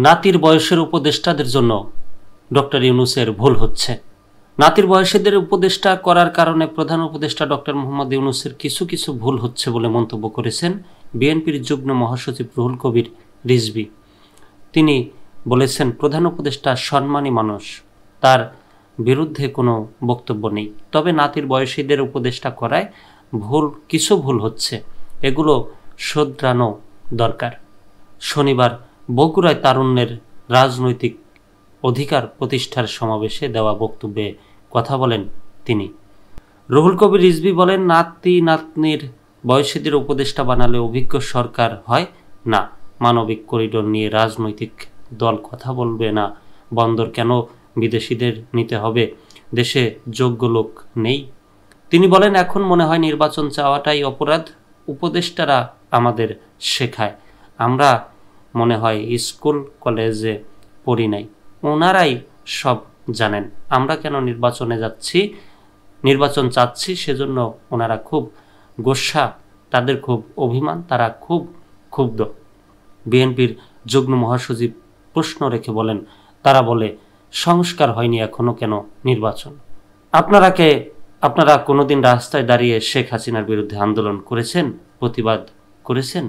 নাতির বয়সের উপদেষ্টাদের জন্য ডক্টর ইউনূসের ভুল হচ্ছে। নাতির বয়সীদের উপদেষ্টা করার কারণে প্রধান উপদেষ্টা ডক্টর মোহাম্মদ ইউনূসের কিছু কিছু ভুল হচ্ছে বলে মন্তব্য করেছেন বিএনপির যুগ্ম মহাসচিব রুহুল কবির রিজভী। তিনি বলেছেন, প্রধান উপদেষ্টা সম্মানী মানুষ, তার বিরুদ্ধে কোনো বক্তব্য নেই, তবে নাতির বয়সীদের উপদেষ্টা করায় কিছু ভুল হচ্ছে, এগুলো শোধরানো দরকার। শনিবার বগুড়ায় তারুণ্যের রাজনৈতিক অধিকার প্রতিষ্ঠার সমাবেশে দেওয়া বক্তব্যে কথা বলেন তিনি। রুহুল কবির রিজভী বলেন, নাতি নাতনির বয়সীদের উপদেষ্টা বানালে অভিজ্ঞ সরকার হয় না। মানবিক করিডোর নিয়ে রাজনৈতিক দল কথা বলবে না। বন্দর কেন বিদেশিদের নিতে হবে? দেশে যোগ্য লোক নেই। তিনি বলেন, এখন মনে হয় নির্বাচন চাওয়াটাই অপরাধ। উপদেষ্টারা আমাদের শেখায়, আমরা মনে হয় স্কুল কলেজে পড়ি নাই, ওনারাই সব জানেন। আমরা কেন নির্বাচন চাচ্ছি, সেজন্য ওনারা খুব গোস্বা, তাদের খুব অভিমান, তারা খুব ক্ষুব্ধ। বিএনপির যুগ্ম মহাসচিব প্রশ্ন রেখে বলেন, তারা বলে সংস্কার হয়নি এখনো কেন নির্বাচন? আপনারা কোনোদিন রাস্তায় দাঁড়িয়ে শেখ হাসিনার বিরুদ্ধে আন্দোলন করেছেন, প্রতিবাদ করেছেন?